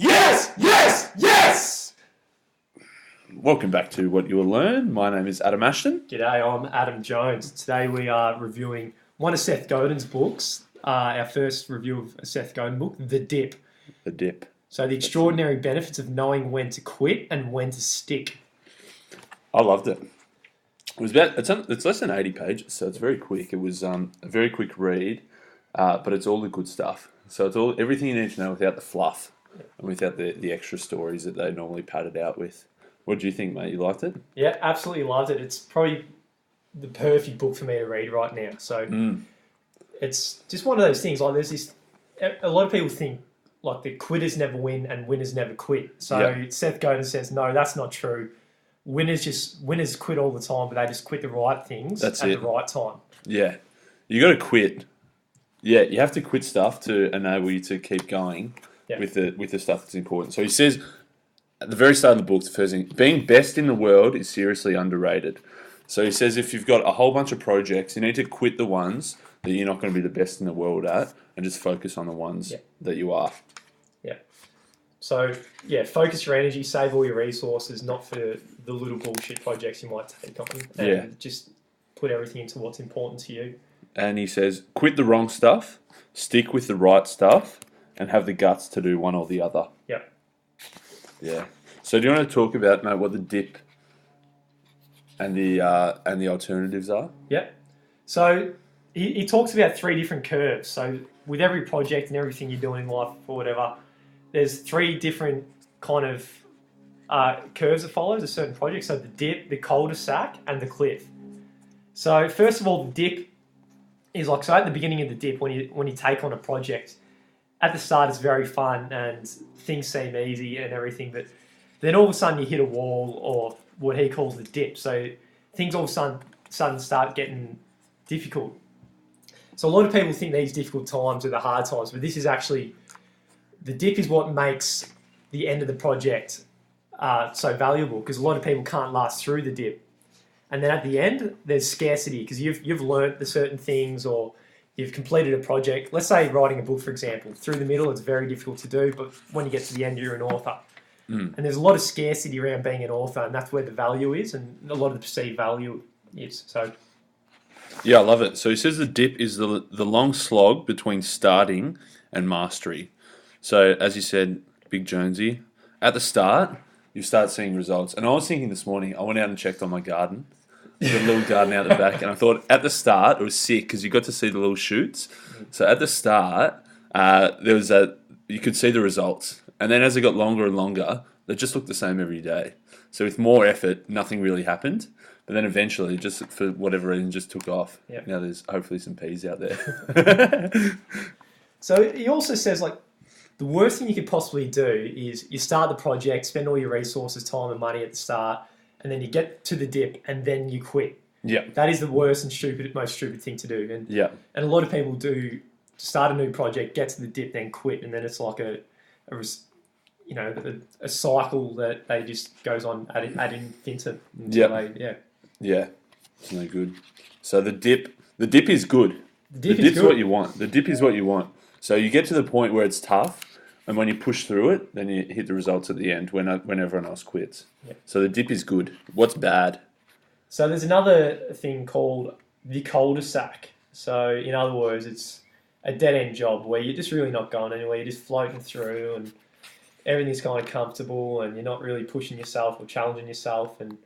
Yes! Yes! Yes! Welcome back to What You Will Learn. My name is Adam Ashton. G'day, I'm Adam Jones. Today we are reviewing one of Seth Godin's books, our first review of a Seth Godin book, The Dip. The Dip. So the extraordinary benefits of knowing when to quit and when to stick. I loved it. It's less than 80 pages, so it's very quick. It was a very quick read, but it's all the good stuff. So it's everything you need to know without the fluff and without the extra stories that they normally pad it out with. What do you think, mate? You liked it? Yeah, absolutely loved it. It's probably the perfect book for me to read right now. So it's just one of those things. Like there's this, a lot of people think like the quitters never win and winners never quit. So Seth Godin says, no, that's not true. Winners quit all the time, but they just quit the right things at the right time. Yeah. You got to quit. Yeah, you have to quit stuff to enable you to keep going with the stuff that's important. So he says at the very start of the book, the first thing, being best in the world is seriously underrated. So he says if you've got a whole bunch of projects, you need to quit the ones that you're not going to be the best in the world at and just focus on the ones that you are. Yeah. So, focus your energy, save all your resources, not for the little bullshit projects you might take on. And just put everything into what's important to you. And he says, quit the wrong stuff, stick with the right stuff, and have the guts to do one or the other. Yep. Yeah. So do you want to talk about, mate, what the dip and the alternatives are? Yep. So he talks about 3 different curves. So with every project and everything you're doing in life or whatever, there's 3 different kind of curves that follows a certain project. So the dip, the cul-de-sac, and the cliff. So first of all, the dip is like, so at the beginning of the dip, when you take on a project, at the start it's very fun and things seem easy and everything, but then all of a sudden you hit a wall or what he calls the dip. So things all of a sudden start getting difficult. So a lot of people think these difficult times are the hard times, but this is actually, the dip is what makes the end of the project so valuable, because a lot of people can't last through the dip. And then at the end, there's scarcity, because you've learnt the certain things or you've completed a project. Let's say writing a book, for example. Through the middle, it's very difficult to do, but when you get to the end, you're an author. And there's a lot of scarcity around being an author, and that's where the value is, and a lot of the perceived value is. So, yeah, I love it. So he says the dip is the long slog between starting and mastery. So as you said, Big Jonesy, at the start, you start seeing results. And I was thinking this morning, I went out and checked on my garden. I've got a little garden out the back, and I thought at the start it was sick because you got to see the little shoots. So at the start, you could see the results, and then as it got longer and longer, they just looked the same every day. So with more effort, nothing really happened. But then eventually, just for whatever reason, just took off. Yep. Now there's hopefully some peas out there. So he also says, like, the worst thing you could possibly do is you start the project, spend all your resources, time and money at the start, and then you get to the dip and then you quit. Yeah. That is the worst and most stupid thing to do. And a lot of people do start a new project, get to the dip, then quit, and then it's like a cycle that they just goes on ad infinitum. Yeah. It's no good. So the dip is good. The dip is good. What you want. The dip is what you want. So you get to the point where it's tough, and when you push through it, then you hit the results at the end when everyone else quits. Yeah. So the dip is good. What's bad? So there's another thing called the cul-de-sac. So in other words, it's a dead-end job where you're just really not going anywhere. You're just floating through and everything's kind of comfortable and you're not really pushing yourself or challenging yourself and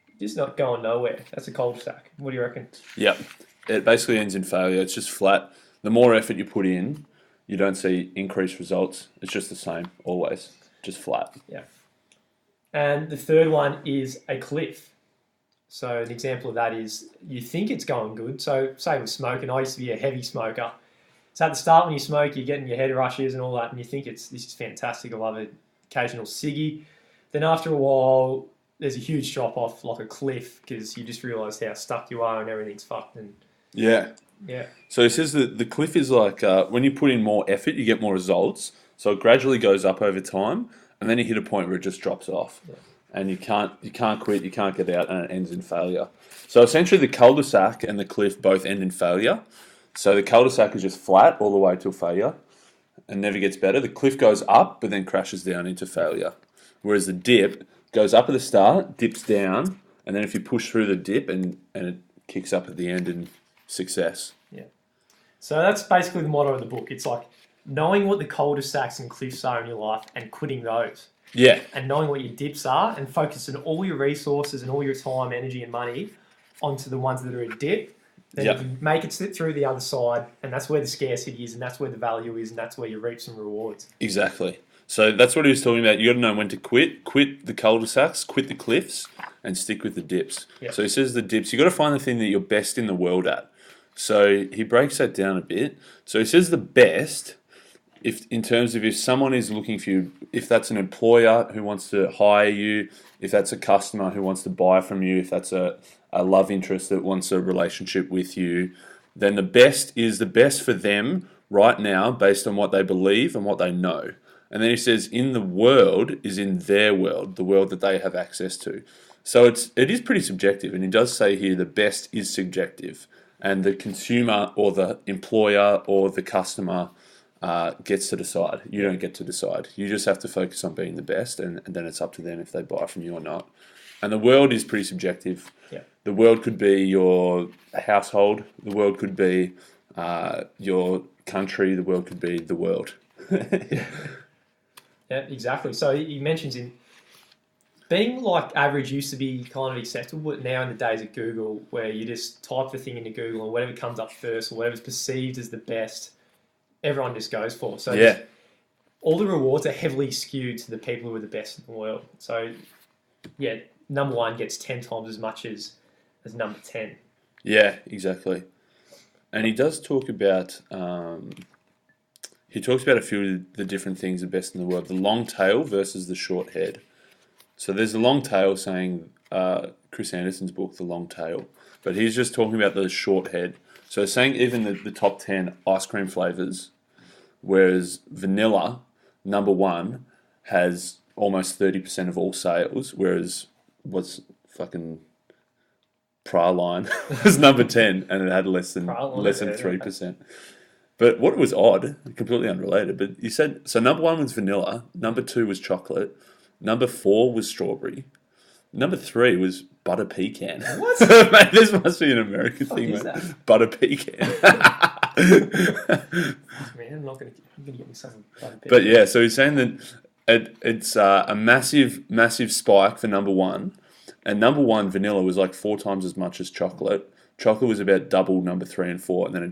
you're just not going nowhere. That's a cul-de-sac. What do you reckon? Yep. It basically ends in failure. It's just flat. The more effort you put in, you don't see increased results. It's just the same, always. Just flat. Yeah. And the third one is a cliff. So an example of that is you think it's going good. So say with smoking, I used to be a heavy smoker. So at the start when you smoke, you're getting your head rushes and all that, and you think this is fantastic. I love an occasional ciggy. Then after a while, there's a huge drop off like a cliff because you just realise how stuck you are and everything's fucked. And yeah. Yeah. So it says that the cliff is like when you put in more effort, you get more results. So it gradually goes up over time, and then you hit a point where it just drops off, and you can't quit, you can't get out, and it ends in failure. So essentially, the cul-de-sac and the cliff both end in failure. So the cul-de-sac is just flat all the way till failure, and never gets better. The cliff goes up, but then crashes down into failure. Whereas the dip goes up at the start, dips down, and then if you push through the dip and it kicks up at the end in success. Yeah. So that's basically the motto of the book. It's like knowing what the cul-de-sacs and cliffs are in your life and quitting those. Yeah. And knowing what your dips are and focusing all your resources and all your time, energy and money onto the ones that are a dip. Then you can make it sit through the other side, and that's where the scarcity is, and that's where the value is, and that's where you reap some rewards. Exactly. So that's what he was talking about. You got to know when to quit. Quit the cul-de-sacs, quit the cliffs, and stick with the dips. Yep. So he says the dips, you got to find the thing that you're best in the world at. So he breaks that down a bit. So he says the best, if in terms of if someone is looking for you, if that's an employer who wants to hire you, if that's a customer who wants to buy from you, if that's a love interest that wants a relationship with you, then the best is the best for them right now based on what they believe and what they know. And then he says in the world is in their world, the world that they have access to. So it is pretty subjective, and he does say here the best is subjective, and the consumer or the employer or the customer gets to decide. You don't get to decide. You just have to focus on being the best, and then it's up to them if they buy from you or not. And the world is pretty subjective. Yeah. The world could be your household. The world could be your country. The world could be the world. Yeah, exactly. So he mentions in being like average used to be kind of acceptable, but now in the days of Google, where you just type the thing into Google and whatever comes up first or whatever's perceived as the best, everyone just goes for. So Yeah. all the rewards are heavily skewed to the people who are the best in the world. So yeah, number one gets 10 times as much as number 10. Yeah, exactly. And he does talk about he talks about a few of the different things the best in the world. The long tail versus the short head. So there's the long tail saying Chris Anderson's book, The Long Tail, but he's just talking about the short head. So saying even the top 10 ice cream flavors, whereas vanilla, number one, has almost 30% of all sales, whereas what's fucking Praline was number 10 and it had less than 3%. But what was odd, completely unrelated, but you said, so number one was vanilla, number two was chocolate, number four was strawberry, number three was butter pecan. What? Mate, this must be an American thing, is mate. that? Butter pecan. Man, I'm going to get myself a butter pecan. But yeah, so he's saying that it's a massive spike for number one. And number one, vanilla, was like 4 times as much as chocolate. Chocolate was about double number 3 and 4, and then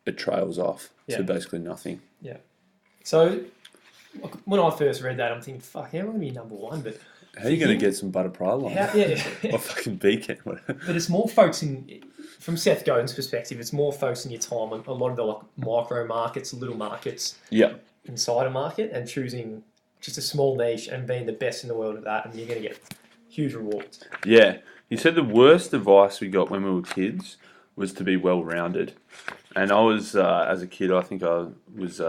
it trails off to basically nothing. Yeah. So when I first read that, I'm thinking, fuck, how am I going to be number one? But how are you going to get some butter Praline? Yeah. Or fucking pecan, whatever. But it's more focusing, from Seth Godin's perspective, it's more focusing your time on a lot of the like micro markets, little markets inside a market, and choosing just a small niche and being the best in the world at that, and you're going to get huge rewards. Yeah. He said the worst advice we got when we were kids was to be well-rounded. And I was, as a kid, I think I was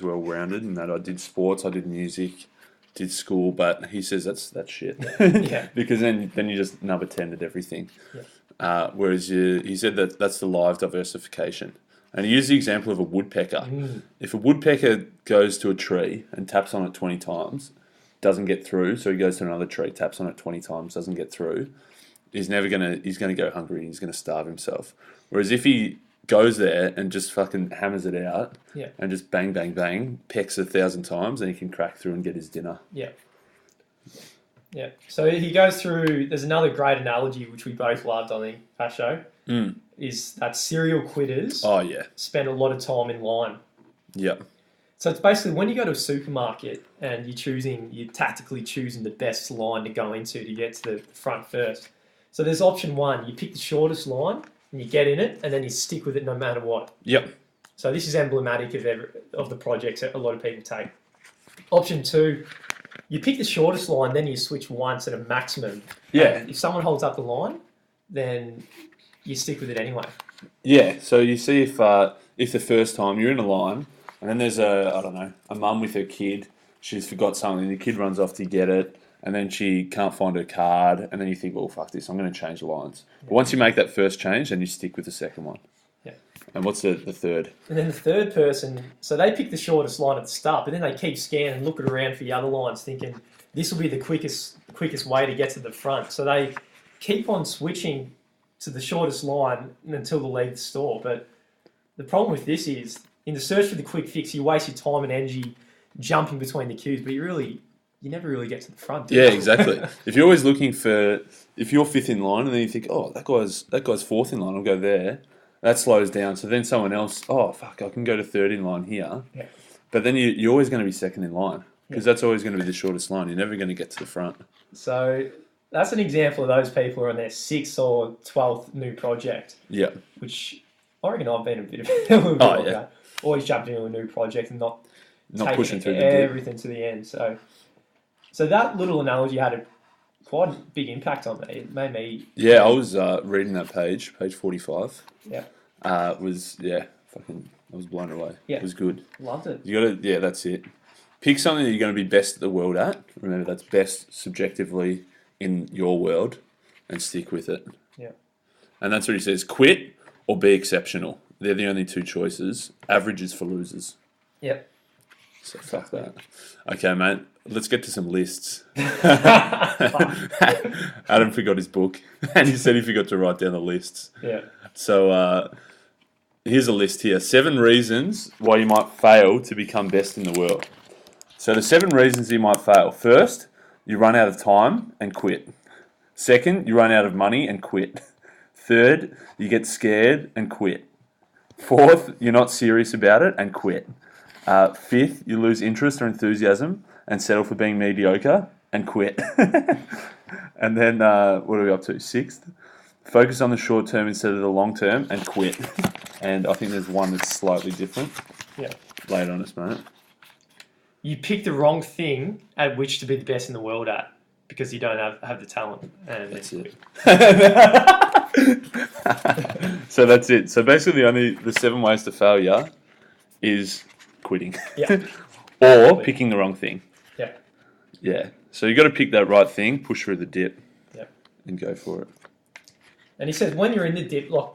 well-rounded in that I did sports, I did music, did school, but he says that's shit. Yeah. Because then you just number 10 at everything. Yeah. Whereas he said that's the live diversification. And he used the example of a woodpecker. If a woodpecker goes to a tree and taps on it 20 times, doesn't get through, so he goes to another tree, taps on it 20 times, doesn't get through, he's gonna go hungry and he's gonna starve himself. Whereas if he goes there and just fucking hammers it out and just bang, bang, bang, pecks 1,000 times, then he can crack through and get his dinner. Yeah. Yeah. So he goes through, there's another great analogy which we both loved, I think, our show, is that serial quitters spend a lot of time in line. Yep. So it's basically when you go to a supermarket and you're tactically choosing the best line to go into to get to the front first. So there's option one, you pick the shortest line and you get in it and then you stick with it no matter what. Yep. So this is emblematic of the projects that a lot of people take. Option two, you pick the shortest line, then you switch once at a maximum. Yeah. And if someone holds up the line, then you stick with it anyway. Yeah. So you see if the first time you're in a line and then there's a mum with her kid, she's forgot something, the kid runs off to get it, and then she can't find her card, and then you think, well, fuck this, I'm going to change the lines. But once you make that first change, then you stick with the second one. Yeah. And what's the third? And then the third person, so they pick the shortest line at the start, but then they keep scanning and looking around for the other lines, thinking this will be the quickest way to get to the front. So they keep on switching to the shortest line until they leave the store. But the problem with this is, in the search for the quick fix, you waste your time and energy jumping between the queues, but you never really get to the front. Yeah, exactly. If you're always looking for, if you're fifth in line and then you think, oh, that guy's fourth in line, I'll go there. That slows down. So then someone else, oh fuck, I can go to third in line here. Yeah. But then you're always going to be second in line because that's always going to be the shortest line. You're never going to get to the front. So that's an example of those people who are on their 6th or 12th new project. Yeah. Which I reckon I've been a little bit like yeah. that. Always jumping into a new project and not pushing through everything to the end. So that little analogy had quite a big impact on me. It made me. Yeah, I was reading that page 45. Yeah. I was blown away. Yeah. It was good. Loved it. Yeah, that's it. Pick something that you're going to be best at the world at. Remember, that's best subjectively in your world, and stick with it. Yeah. And that's what he says: quit or be exceptional. They're the only two choices. Average is for losers. Yep. So fuck that. Okay, mate. Let's get to some lists. Adam forgot his book, and he said he forgot to write down the lists. Yeah. So here's a list here. 7 reasons why you might fail to become best in the world. So the 7 reasons you might fail. First, you run out of time and quit. Second, you run out of money and quit. Third, you get scared and quit. Fourth, you're not serious about it and quit. Fifth, you lose interest or enthusiasm and settle for being mediocre and quit. And then, what are we up to? 6th, focus on the short term instead of the long term and quit. And I think there's one that's slightly different. Yeah. Lay it on us, mate. You pick the wrong thing at which to be the best in the world at because you don't have the talent. And That's it. So that's it. So basically, the 7 ways to failure is quitting. Yeah. Or picking the wrong thing. Yeah. Yeah. So you got to pick that right thing, push through the dip, and go for it. And he says when you're in the dip, like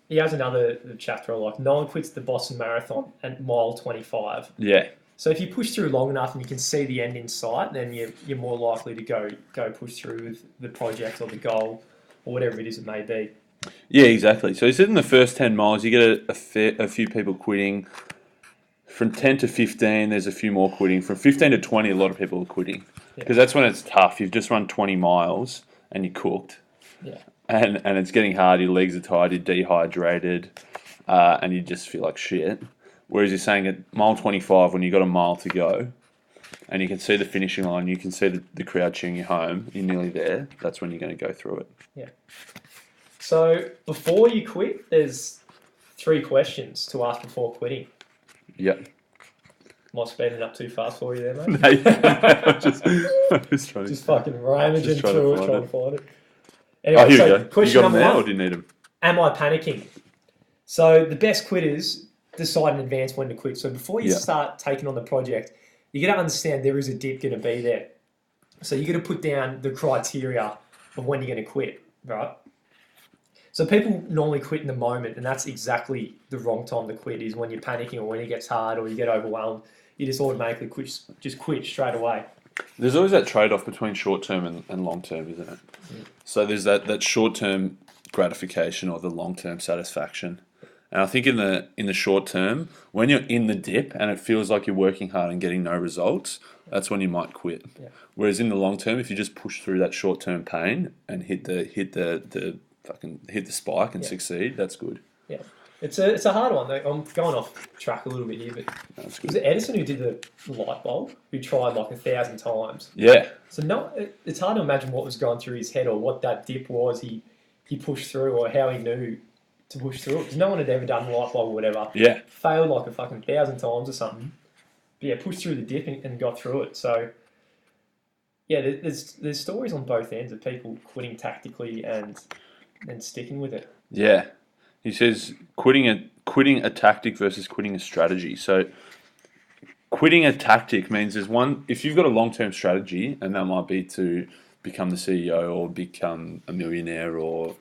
he has another chapter like no one quits the Boston Marathon at mile 25. Yeah. So if you push through long enough and you can see the end in sight, then you're more likely to go push through with the project or the goal or whatever it is it may be. Yeah, exactly. So he said in the first 10 miles, you get a few people quitting. From 10 to 15, there's a few more quitting. From 15 to 20, a lot of people are quitting. Because that's when it's tough. You've just run 20 miles and you're cooked. Yeah. And it's getting hard. Your legs are tired. You're dehydrated. And you just feel like shit. Whereas you're saying at mile 25, when you've got a mile to go, and you can see the finishing line, you can see the crowd cheering you home, you're nearly there, that's when you're going to go through it. Yeah. So before you quit, there's 3 questions to ask before quitting. Yep. Am I speeding up too fast for you there, mate? I'm just trying Just fucking rummaging through it, trying to find it. here Anyway, we go. Question You got them number now, 1. or do you need them? Am I panicking? So the best quitters decide in advance when to quit. So before you start taking on the project, you got to understand there is a dip going to be there. So you got to put down the criteria of when you're going to quit, right? So people normally quit in the moment, and that's exactly the wrong time to quit, is when you're panicking or when it gets hard or you get overwhelmed. You just automatically quit straight away. There's always that trade-off between short-term and long-term, isn't it? Mm. So there's that short-term gratification or the long-term satisfaction. And I think in the short term, when you're in the dip and it feels like you're working hard and getting no results, that's when you might quit. Yeah. Whereas in the long term, if you just push through that short-term pain and hit the spike and succeed, that's good. Yeah. It's a hard one. I'm going off track a little bit here, but was it Edison who did the light bulb? Who tried like 1,000 times? Yeah. So it's hard to imagine what was going through his head or what that dip was he pushed through or how he knew to push through it. Because no one had ever done light bulb or whatever. Yeah. Failed like 1,000 times or something. But yeah, pushed through the dip and got through it. So yeah, there's stories on both ends of people quitting tactically and sticking with it. Yeah. He says quitting a tactic versus quitting a strategy. So quitting a tactic means if you've got a long-term strategy, and that might be to become the CEO or become a millionaire or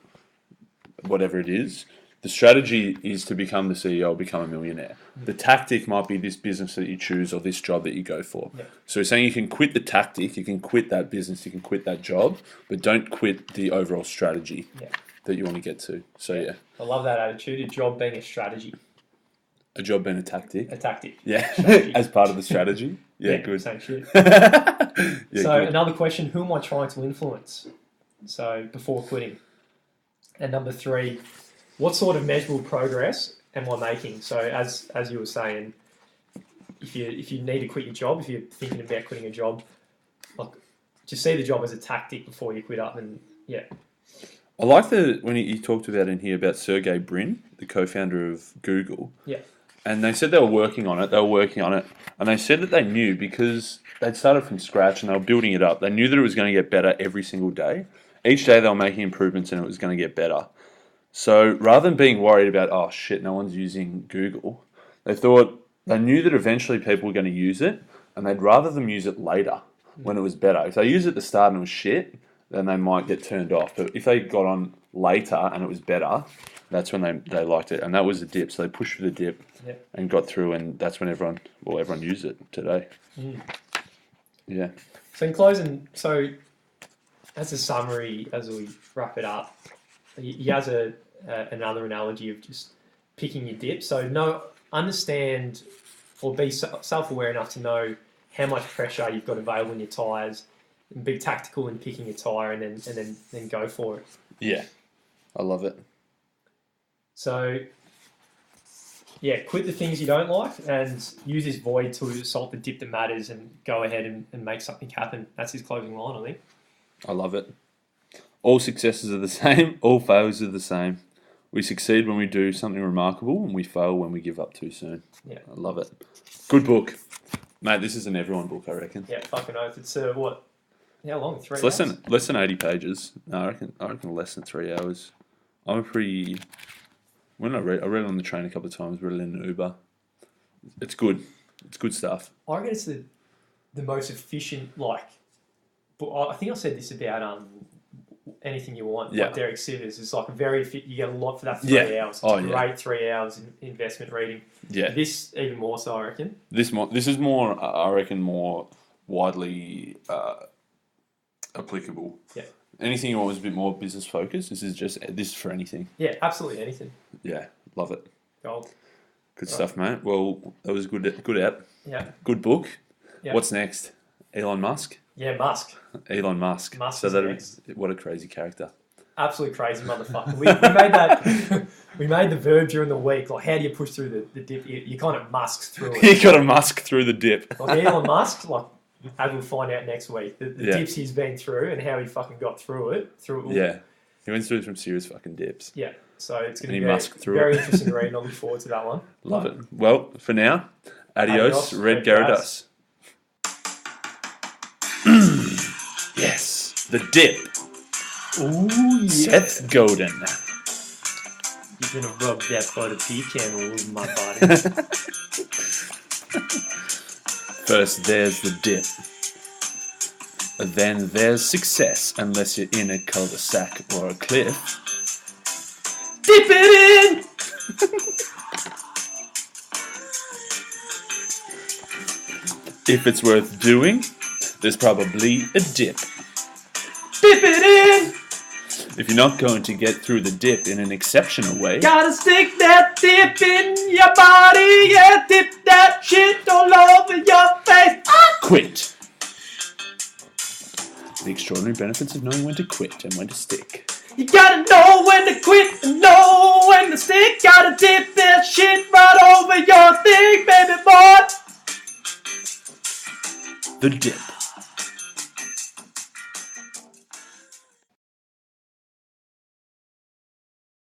whatever it is, The strategy is to become the CEO, become a millionaire. The tactic might be this business that you choose or this job that you go for. Yeah. So he's saying you can quit the tactic, you can quit that business, you can quit that job, but don't quit the overall strategy Yeah. that you want to get to. So yeah, I love that attitude. A job being a strategy, a job being a tactic. a tactic. Yeah, Strategy. as part of the strategy. Yeah, good. Same shit. Yeah, So good. another question: who am I trying to influence? So before quitting, and number 3, what sort of measurable progress am I making? So as you were saying, if you need to quit your job, if you're thinking about quitting a job, like just see the job as a tactic before you quit up, and yeah, I like when you talked about in here about Sergey Brin, the co-founder of Google. yeah, And they said they were working on it. And they said that they knew because they'd started from scratch and they were building it up. They knew that it was going to get better every single day. Each day they were making improvements and it was going to get better. So rather than being worried about, oh shit, no one's using Google, they knew that eventually people were going to use it and they'd rather them use it later when it was better. If they used it at the start and it was shit, then they might get turned off. But if they got on later and it was better, that's when they liked it. And that was the dip. So they pushed for the dip and got through, and that's when everyone used it today. Yeah. So in closing, as a summary, as we wrap it up, he has another analogy of just picking your dip. So understand or be self-aware enough to know how much pressure you've got available in your tyres, and be tactical in picking your tyre, and then go for it. Yeah. I love it. So yeah, quit the things you don't like and use this void to assault the dip that matters and go ahead and make something happen. That's his closing line, I think. I love it. All successes are the same. All failures are the same. We succeed when we do something remarkable and we fail when we give up too soon. Yeah. I love it. Good book. Mate, this is an everyone book, I reckon. Yeah, fucking oath. It's what? How long? 3 It's hours? less than 80 pages. No, I reckon less than 3 hours. When I read it on the train a couple of times, read it in an Uber. It's good. It's good stuff. I reckon it's the most efficient, but I think I said this about Anything You Want, Yeah. like Derek Sivers. It's like you get a lot for that 3 hours. It's Oh, great 3 hours in investment reading. Yeah. This even more so, I reckon. This is more, I reckon, more widely applicable. Yeah. Anything you want was a bit more business focused. This is for anything. Yeah, absolutely anything. Yeah, love it. Gold. Good stuff, mate. Well, that was good app. Yeah. Good book. Yeah. What's next? Elon Musk. Yeah, Musk. Elon Musk. Musk So is that next. what a crazy character. Absolute crazy motherfucker. We made that. We made the verb during the week. Like, how do you push through the dip? You kind of musk through it. He got a Musk through the dip. Like Elon Musk, as we'll find out next week, the Yeah. dips he's been through and how he fucking got through it. Yeah, he went through some serious fucking dips. Yeah. So it's going And to he be musked through very it. interesting read. I look forward to that one. Love it. Well, for now, adios, Adios, Red Red Gyarados. Yes, the dip. Ooh, yeah. Seth Godin. You're going to rub that butter pecan all over my body. First, there's the dip. Then there's success, unless you're in a cul-de-sac or a cliff. Dip it in! If it's worth doing, there's probably a dip. Dip it in! If you're not going to get through the dip in an exceptional way, Gotta stick that dip in your body, yeah, dip that shit all over your face. quit. The extraordinary benefits of knowing when to quit and when to stick. You gotta know when to quit and know when to stick. Gotta dip that shit right over your thing, baby boy. The dip.